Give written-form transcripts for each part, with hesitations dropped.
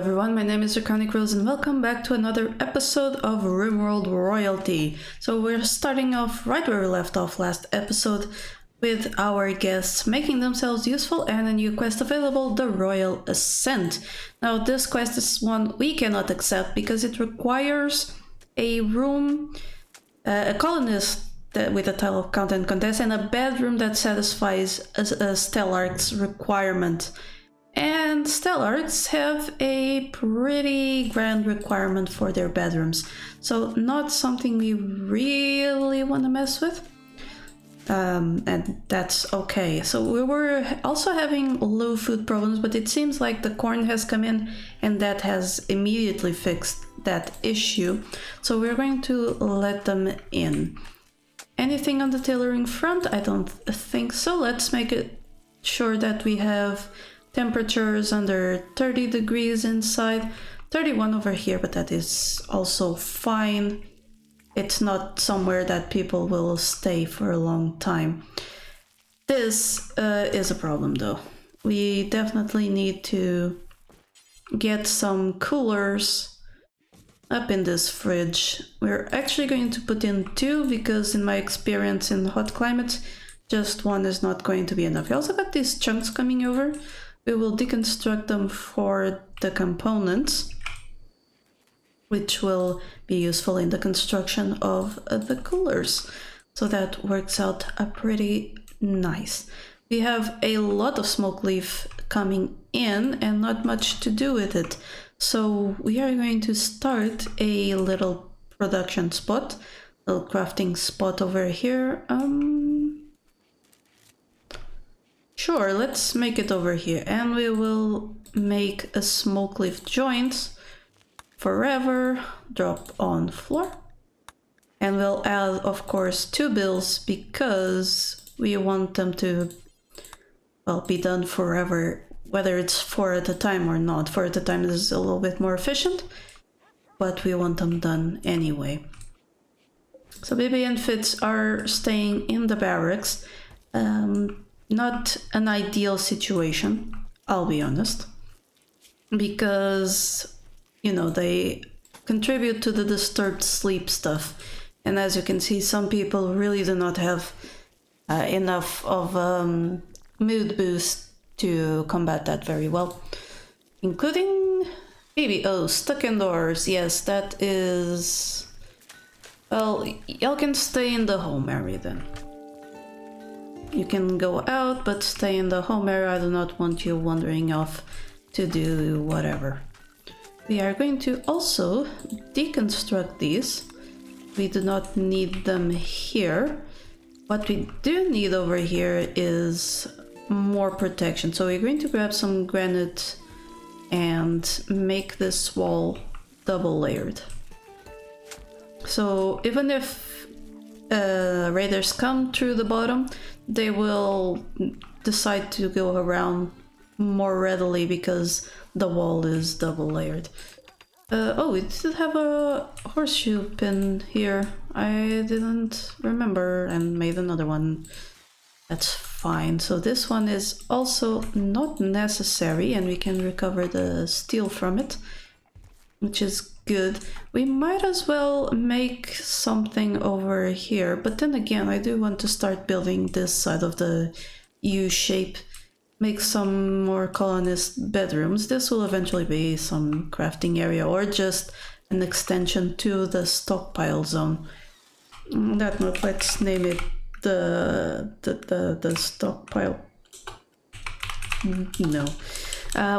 everyone, my name is Draconicrose and welcome back to another episode of Rimworld Royalty. So we're starting off right where we left off last episode with our guests making themselves useful and a new quest available, the Royal Ascent. Now this quest is one we cannot accept because it requires a room, a colonist with a tile of content contest and a bedroom that satisfies a Stellarch's requirement. And Stellarchs have a pretty grand requirement for their bedrooms, so not something we really want to mess with, and that's okay. So we were also having low food problems, but it seems like the corn has come in and that has immediately fixed that issue, so we're going to let them in. Anything on the tailoring front? I don't think so. Let's make it sure that we have temperatures under 30 degrees inside, 31 over here, but that is also fine. It's not somewhere that people will stay for a long time. This is a problem though. We definitely need to get some coolers up in this fridge. We're actually going to put in 2 because in my experience in hot climates, just 1 is not going to be enough. We also got these chunks coming over. We will deconstruct them for the components, which will be useful in the construction of the coolers. So that works out pretty nice. We have a lot of smoke leaf coming in and not much to do with it. So we are going to start a little production spot, little crafting spot over here. Sure, let's make it over here, and we will make a smoke leaf joint forever, drop on floor, and we'll add, of course, 2 bills because we want them to, well, be done forever, whether it's 4 at a time or not. 4 at a time is a little bit more efficient, but we want them done anyway. So Bibi and Fitz are staying in the barracks. Not an ideal situation, I'll be honest, because, you know, they contribute to the disturbed sleep stuff. And as you can see, some people really do not have enough of mood boost to combat that very well, including Bibi. Oh, stuck indoors. Yes, that is... Well, y'all can stay in the home area then. You can go out, but stay in the home area. I do not want you wandering off to do whatever. We are going to also deconstruct these. We do not need them here. What we do need over here is more protection. So we're going to grab some granite and make this wall double layered. So even if raiders come through the bottom, they will decide to go around more readily because the wall is double layered. Oh, we did have a horseshoe pin here. I didn't remember and made another one. That's fine. So this one is also not necessary and we can recover the steel from it, which is good. We might as well make something over here, but then again, I do want to start building this side of the U shape, make some more colonist bedrooms. This will eventually be some crafting area or just an extension to the stockpile zone. That note, let's name it the stockpile. No.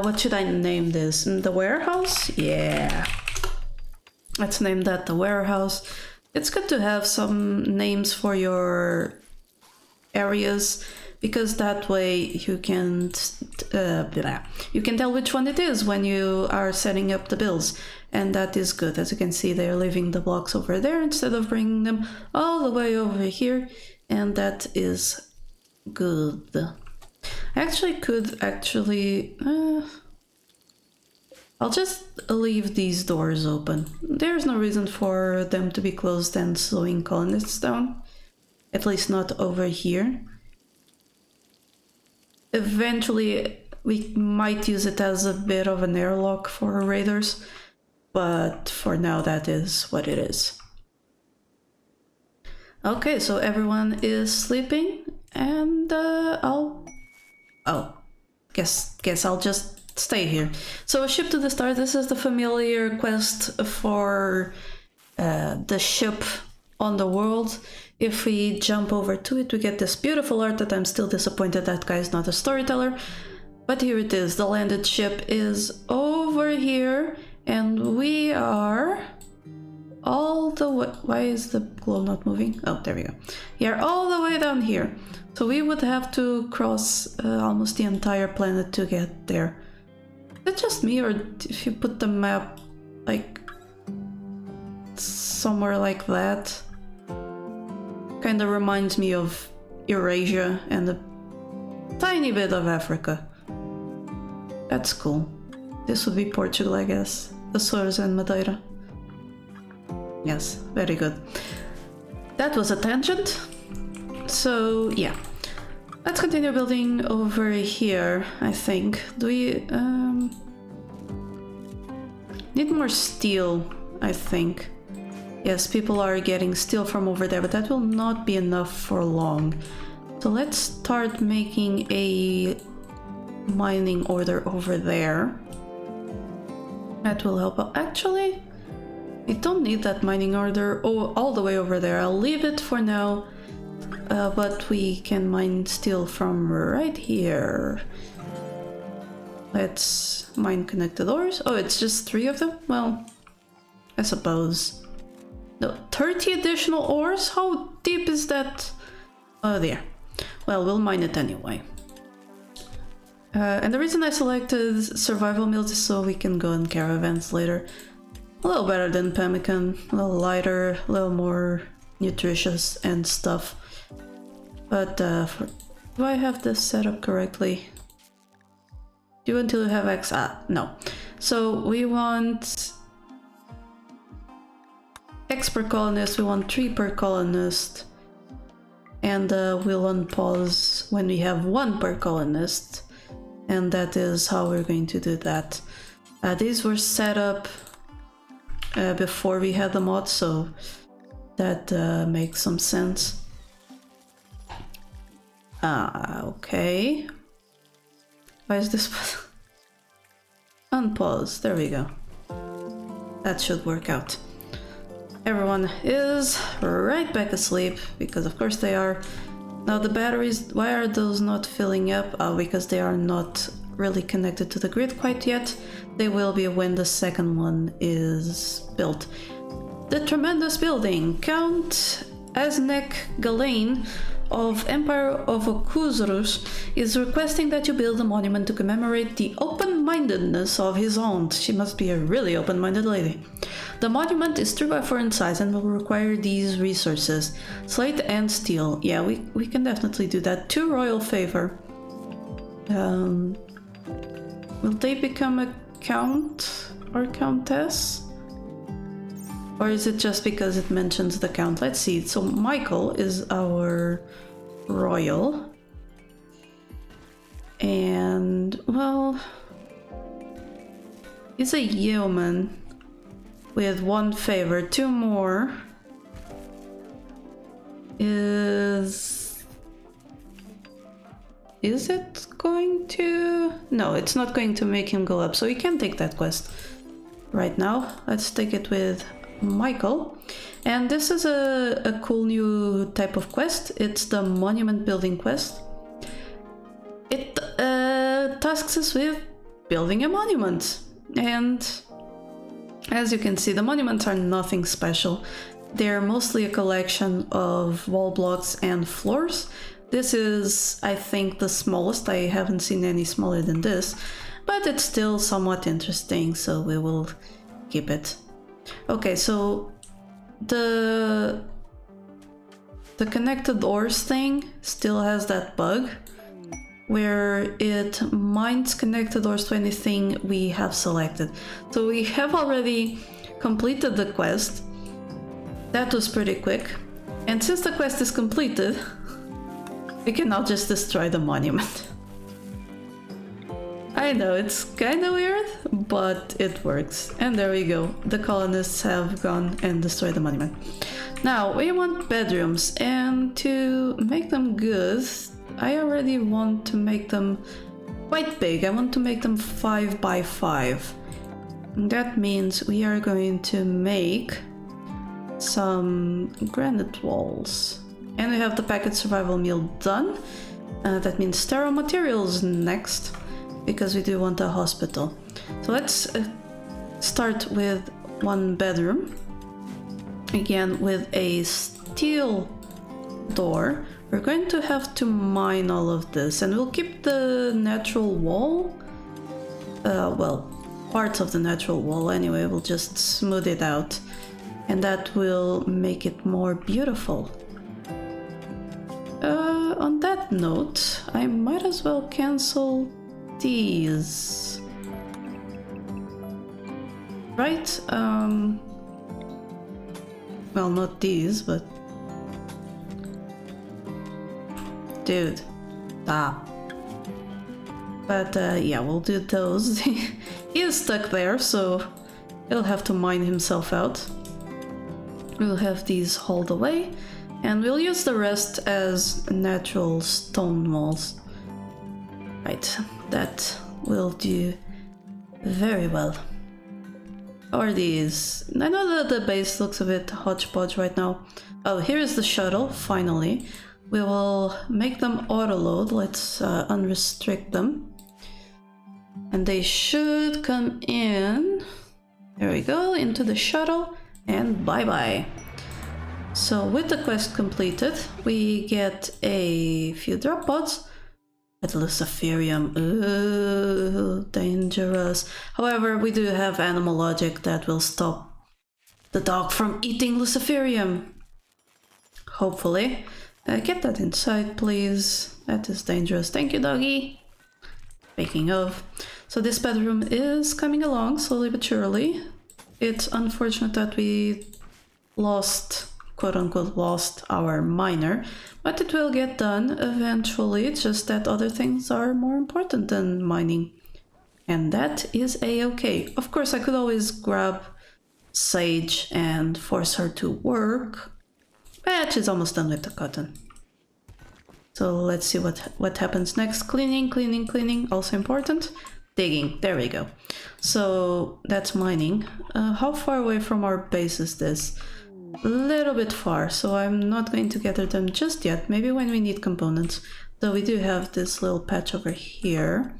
What should I name this? The warehouse? Yeah. Let's name that the warehouse. It's good to have some names for your areas because that way you can tell which one it is when you are setting up the builds, and that is good. As you can see, they're leaving the blocks over there instead of bringing them all the way over here, and that is good. I actually could I'll just leave these doors open. There's no reason for them to be closed and slowing colonists down. At least not over here. Eventually, We might use it as a bit of an airlock for raiders, but for now that is what it is. Okay, so everyone is sleeping, and guess I'll just stay here. So a ship to the stars. This is the familiar quest for the ship on the world. If we jump over to it, we get this beautiful art that I'm still disappointed that guy is not a storyteller. But here it is. The landed ship is over here, and we are all the way... Why is the glow not moving? Oh, there we go. Yeah, all the way down here. So we would have to cross almost the entire planet to get there. Is it just me, or if you put the map like somewhere like that? Kind of reminds me of Eurasia and a tiny bit of Africa. That's cool. This would be Portugal, I guess. Azores and Madeira. Yes, very good. That was a tangent. So, yeah. Let's continue building over here, I think. Do we... need more steel, I think. Yes, people are getting steel from over there, but that will not be enough for long. So let's start making a mining order over there. That will help out. Actually, I don't need that mining order all the way over there. I'll leave it for now, but we can mine steel from right here. Let's mine connected ores. Oh, it's just 3 of them? Well, I suppose. No, 30 additional ores? How deep is that? Oh, there. Well, we'll mine it anyway. And the reason I selected survival mills is so we can go on caravans later. A little better than pemmican, a little lighter, a little more nutritious and stuff. But do I have this set up correctly? Do until you have X? Ah, no. So we want X per colonist, we want 3 per colonist. And we'll unpause when we have 1 per colonist. And that is how we're going to do that. These were set up before we had the mod, so that makes some sense. Okay. Why is this? Unpause. There we go. That should work out. Everyone is right back asleep, because of course they are. Now the batteries, why are those not filling up? Because they are not really connected to the grid quite yet. They will be when the second one is built. The tremendous building. Count Sagnessagiel of Empire of Ostrich is requesting that you build a monument to commemorate the open-mindedness of his aunt. She must be a really open-minded lady. The monument is 3x4 in size and will require these resources: slate and steel. Yeah, we can definitely do that. 2 royal favor. Will they become a count or countess? Or is it just because it mentions the count? Let's see. So Michael is our royal. And, well, he's a yeoman with 1 favor. 2 more is it going to... No, it's not going to make him go up, so you can take that quest right now. Let's take it with Michael. And this is a cool new type of quest. It's the monument building quest. It tasks us with building a monument. And as you can see, the monuments are nothing special. They're mostly a collection of wall blocks and floors. This is, I think, the smallest. I haven't seen any smaller than this, but it's still somewhat interesting, so we will keep it. Okay, so the connected ores thing still has that bug where it mines connected ores to anything we have selected. So we have already completed the quest. That was pretty quick. And since the quest is completed, we can now just destroy the monument. I know, it's kind of weird, but it works. And there we go. The colonists have gone and destroyed the monument. Now, we want bedrooms, and to make them good, I already want to make them quite big. I want to make them 5 by 5. That means we are going to make some granite walls. And we have the packet survival meal done. That means sterile materials next, because we do want a hospital. So let's start with 1 bedroom. Again, with a steel door. We're going to have to mine all of this, and we'll keep the natural wall. Well, parts of the natural wall anyway, we'll just smooth it out. And that will make it more beautiful. On that note, I might as well cancel these. Right? Well, not these, but... Dude, stop. But yeah, we'll do those. He is stuck there, so he'll have to mine himself out. We'll have these hauled away, and we'll use the rest as natural stone walls. Right, that will do very well. How are these? I know that the base looks a bit hodgepodge right now. Oh, here's the shuttle, finally. We will make them auto-load. Let's unrestrict them. And they should come in. There we go, into the shuttle. And bye-bye. So with the quest completed, we get a few drop pods. At Luciferium, ooh, dangerous. However, we do have animal logic that will stop the dog from eating Luciferium. Hopefully. Get that inside, please. That is dangerous. Thank you, doggy. Speaking of. So this bedroom is coming along slowly but surely. It's unfortunate that we lost, quote-unquote, lost our miner, but it will get done eventually. It's just that other things are more important than mining. And that is a-okay. Of course, I could always grab Sage and force her to work, but she's almost done with the cotton. So let's see what happens next. Cleaning, cleaning, cleaning, also important. Digging, there we go. So that's mining. How far away from our base is this? A little bit far, so I'm not going to gather them just yet. Maybe when we need components. Though we do have this little patch over here.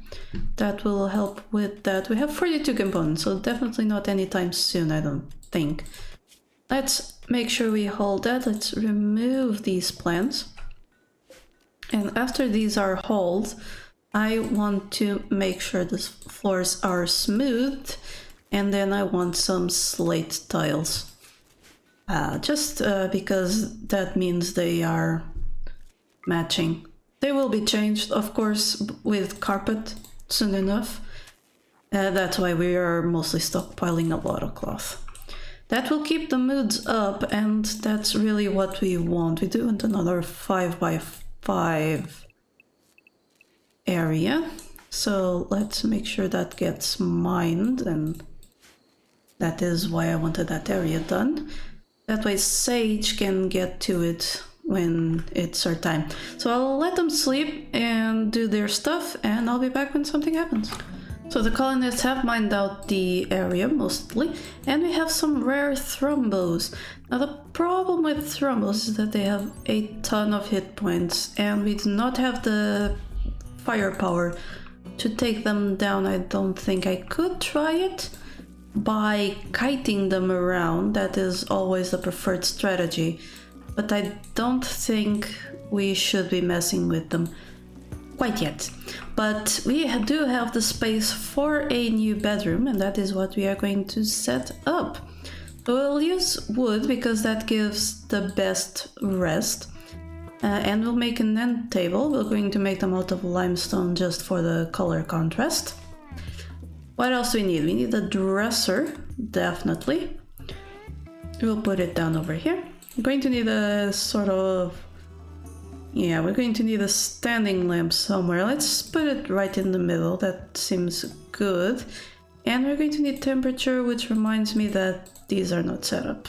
That will help with that. We have 42 components, so definitely not anytime soon, I don't think. Let's make sure we hold that. Let's remove these plants. And after these are hauled, I want to make sure the floors are smooth, and then I want some slate tiles. Just because that means they are matching. They will be changed, of course, with carpet soon enough. That's why we are mostly stockpiling a lot of cloth. That will keep the moods up, and that's really what we want. We do want another 5 by 5 area. So let's make sure that gets mined, and that is why I wanted that area done. That way Sage can get to it when it's our time. So I'll let them sleep and do their stuff, and I'll be back when something happens. So the colonists have mined out the area mostly, and we have some rare thrombos. Now the problem with thrombos is that they have a ton of hit points, and we do not have the firepower to take them down. I don't think. I could try it by kiting them around. That is always the preferred strategy, but I don't think we should be messing with them quite yet. But we do have the space for a new bedroom, and that is what we are going to set up. So we'll use wood because that gives the best rest, and we'll make an end table. We're going to make them out of limestone just for the color contrast. What else do we need? We need a dresser, definitely. We'll put it down over here. I'm going to need a sort of Yeah, we're going to need a standing lamp somewhere. Let's put it right in the middle. That seems good. And we're going to need temperature, which reminds me that these are not set up.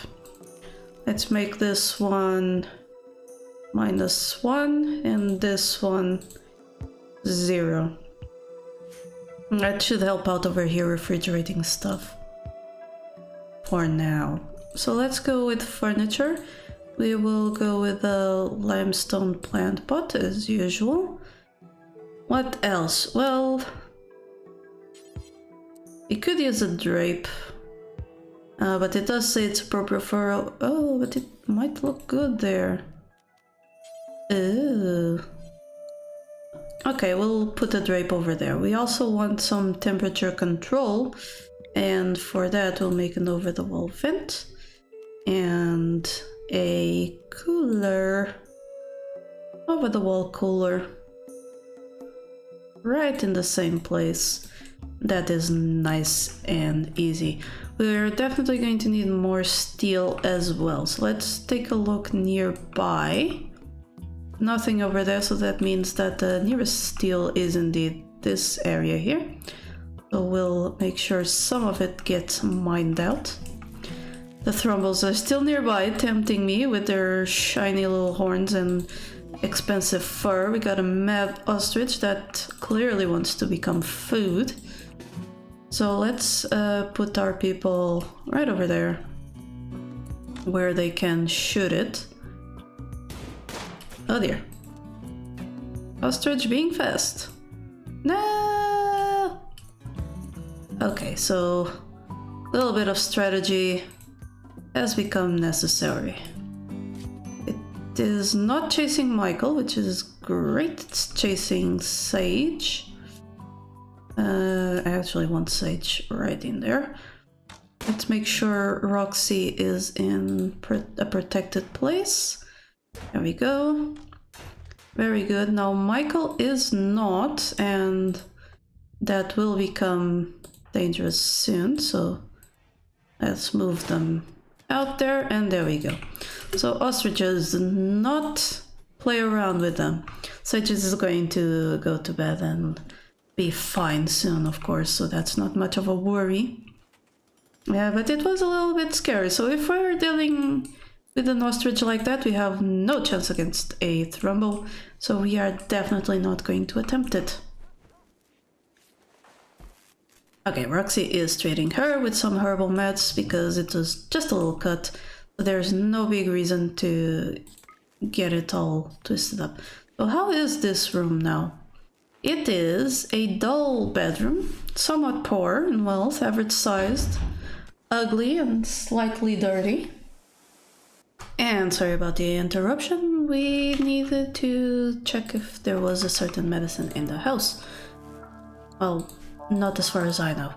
Let's make this one -1 and this one 0. That should help out over here refrigerating stuff for now. So let's go with furniture. We will go with a limestone plant pot as usual. What else? Well, we could use a drape, but it does say it's appropriate for... Oh, but it might look good there. Ooh. Okay, we'll put a drape over there. We also want some temperature control, and for that we'll make an over-the-wall vent and a cooler, over-the-wall cooler, right in the same place. That is nice and easy. We're definitely going to need more steel as well, so let's take a look nearby. Nothing over there, so that means that the nearest steel is indeed this area here. So we'll make sure some of it gets mined out. The Thrumbles are still nearby, tempting me with their shiny little horns and expensive fur. We got a mad ostrich that clearly wants to become food. So let's put our people right over there, where they can shoot it. Oh dear. Ostrich being fast. No! Okay, so a little bit of strategy has become necessary. It is not chasing Michael, which is great. It's chasing Sage. I actually want Sage right in there. Let's make sure Roxy is in a protected place. There we go. Very good. Now Michael is not, and that will become dangerous soon, so let's move them out there, and there we go. So ostriches, not play around with them. Sage is going to go to bed and be fine soon, of course, so that's not much of a worry. Yeah, but it was a little bit scary, so if we're dealing with an ostrich like that, we have no chance against a Thrumble, so we are definitely not going to attempt it. Okay, Roxy is treating her with some herbal meds because it was just a little cut, so there's no big reason to get it all twisted up. So how is this room now? It is a dull bedroom, somewhat poor in wealth, average sized, ugly and slightly dirty. And sorry about the interruption, we needed to check if there was a certain medicine in the house. Well, not as far as I know.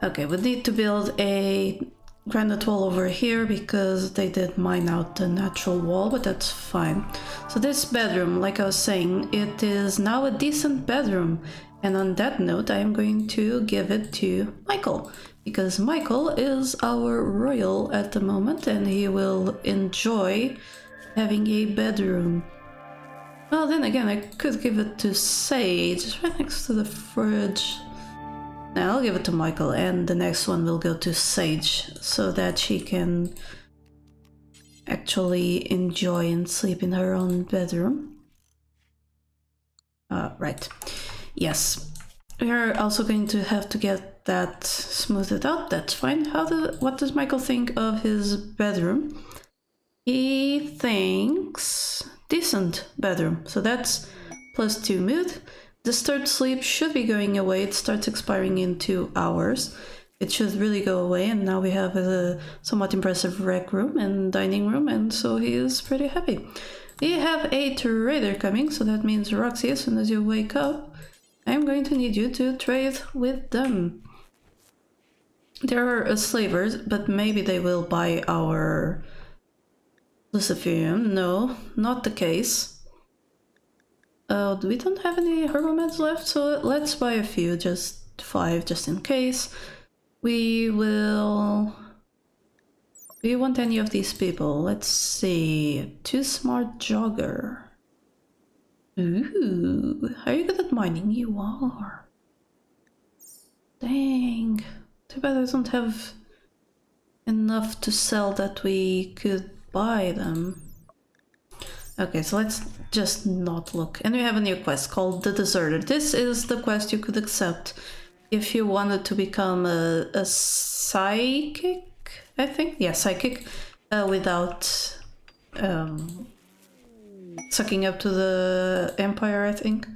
Okay, we need to build a granite wall over here because they did mine out the natural wall, but that's fine. So this bedroom, like I was saying, it is now a decent bedroom. And on that note, I am going to give it to Michael, because Michael is our royal at the moment and he will enjoy having a bedroom. Well, then again, I could give it to Sage. It's right next to the fridge. Now I'll give it to Michael, and the next one will go to Sage so that she can actually enjoy and sleep in her own bedroom. Right. Yes. We're also going to have to get that smoothed out. That's fine. What does Michael think of his bedroom? He thinks decent bedroom. So that's +2 mood. Disturbed sleep should be going away. It starts expiring in 2 hours. It should really go away, and now we have a somewhat impressive rec room and dining room, and so he is pretty happy. We have a trader coming, so that means Roxy, as soon as you wake up, I'm going to need you to trade with them. There are slavers, but maybe they will buy our Luciferium. No, not the case. We don't have any herbal meds left, so let's buy a few, just 5, just in case. Do you want any of these people? Let's see. Too smart jogger. Ooh, are you good at mining? You are. Dang. Too bad I don't have enough to sell that we could buy them. Okay, so let's just not look. And we have a new quest called The Deserter. This is the quest you could accept if you wanted to become a psychic, I think? Yeah, psychic, without sucking up to the Empire, I think.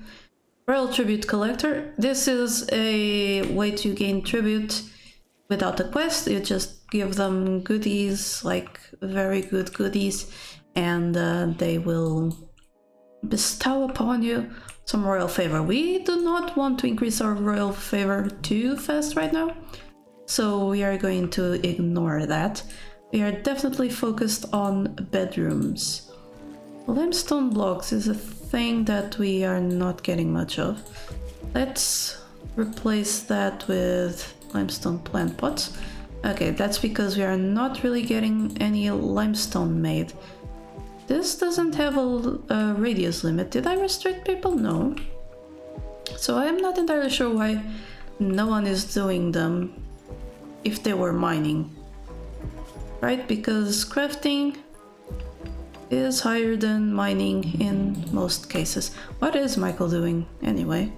Royal Tribute Collector. This is a way to gain tribute without a quest. You just give them goodies, like very good goodies, and they will bestow upon you some royal favor. We do not want to increase our royal favor too fast right now, so we are going to ignore that. We are definitely focused on bedrooms. Limestone blocks is a thing that we are not getting much of. Let's replace that with limestone plant pots. Okay, that's because we are not really getting any limestone made. This doesn't have a radius limit. Did I restrict people? No. So I am not entirely sure why no one is doing them if they were mining. Right? Because crafting is higher than mining in most cases. What is Michael doing anyway?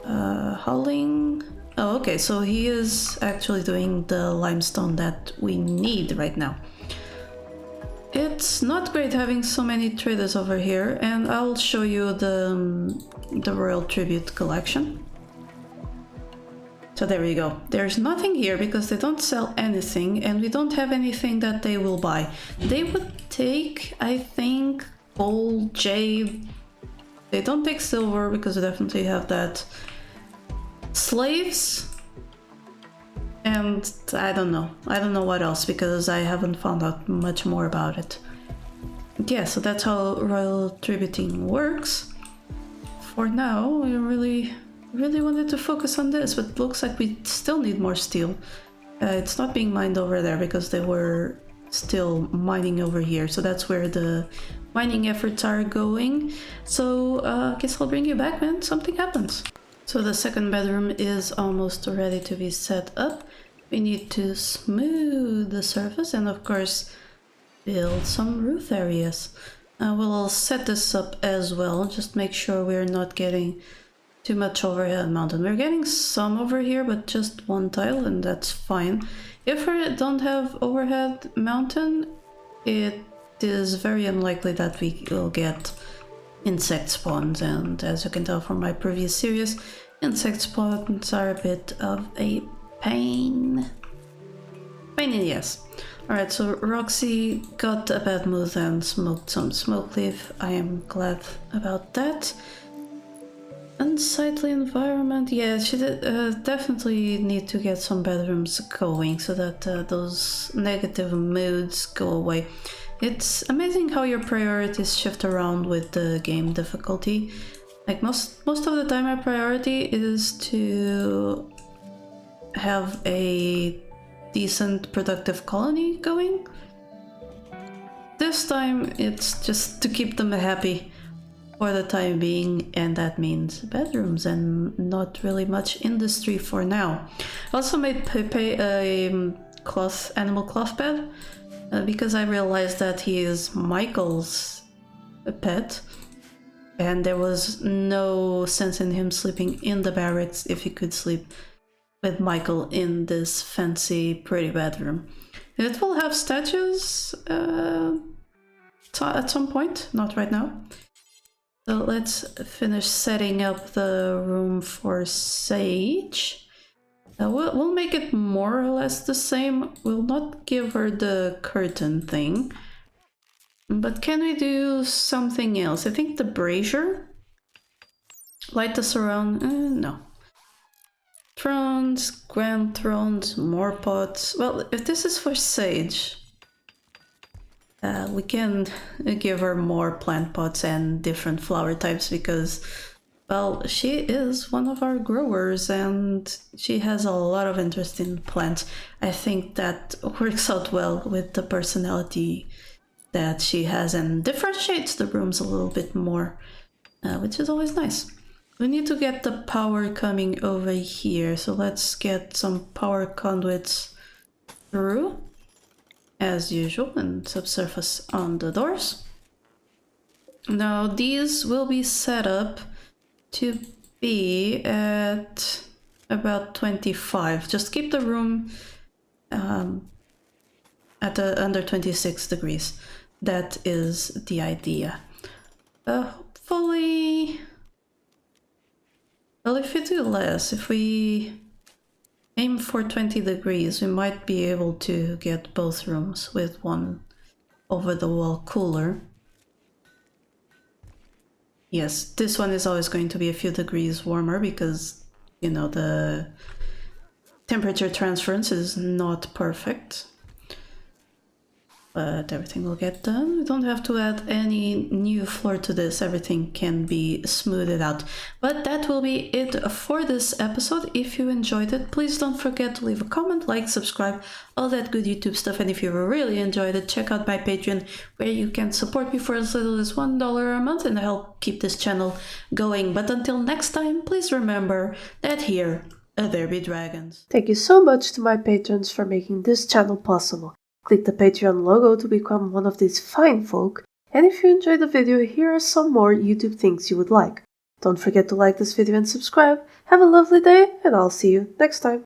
Hulling. Oh, okay, so he is actually doing the limestone that we need right now. It's not great having so many traders over here, and I'll show you the Royal Tribute collection. So there we go. There's nothing here because they don't sell anything, and we don't have anything that they will buy. They would take, I think, gold, jade. They don't take silver because they definitely have that. Slaves, and I don't know what else because I haven't found out much more about it. Yeah, so that's how royal tributing works. For now, we really wanted to focus on this, but it looks like we still need more steel. It's not being mined over there because they were still mining over here, so that's where the mining efforts are going. So I guess I'll bring you back when something happens. So the second bedroom is almost ready to be set up. We need to smooth the surface and of course build some roof areas. We'll set this up as well, just make sure we're not getting too much overhead mountain. We're getting some over here, but just one tile, and that's fine. If we don't have overhead mountain, it is very unlikely that we will get insect spawns, and as you can tell from my previous series, insect spawns are a bit of a pain in the ass. Alright, so Roxy got a bad mood and smoked some smoke leaf. I am glad about that. Unsightly environment, yeah, she did definitely need to get some bedrooms going so that those negative moods go away. It's amazing how your priorities shift around with the game difficulty. Like most of the time my priority is to have a decent productive colony going. This time it's just to keep them happy for the time being, and that means bedrooms and not really much industry for now. I also made Pepe a animal cloth bed because I realized that he is Michael's pet and there was no sense in him sleeping in the barracks if he could sleep with Michael in this fancy pretty bedroom. It will have statues at some point, not right now. So let's finish setting up the room for Sage. We'll make it more or less the same. We'll not give her the curtain thing. But can we do something else? I think the brazier? Light us around? No. Thrones, grand thrones, more pots. Well, if this is for Sage, we can give her more plant pots and different flower types because, well, she is one of our growers and she has a lot of interest in plants. I think that works out well with the personality that she has and differentiates the rooms a little bit more. which is always nice. We need to get the power coming over here, so let's get some power conduits through, as usual, and subsurface on the doors. Now these will be set up to be at about 25. Just keep the room at under 26 degrees. That is the idea. Hopefully... Well, if we do less, if we aim for 20 degrees, we might be able to get both rooms with one over-the-wall cooler. Yes, this one is always going to be a few degrees warmer because, you know, the temperature transference is not perfect. But everything will get done. We don't have to add any new floor to this. Everything can be smoothed out. But that will be it for this episode. If you enjoyed it, please don't forget to leave a comment, like, subscribe, all that good YouTube stuff. And if you really enjoyed it, check out my Patreon, where you can support me for as little as $1 a month and help keep this channel going. But until next time, please remember that here, there be dragons. Thank you so much to my patrons for making this channel possible. Click the Patreon logo to become one of these fine folk, and if you enjoyed the video, here are some more YouTube things you would like. Don't forget to like this video and subscribe. Have a lovely day, and I'll see you next time.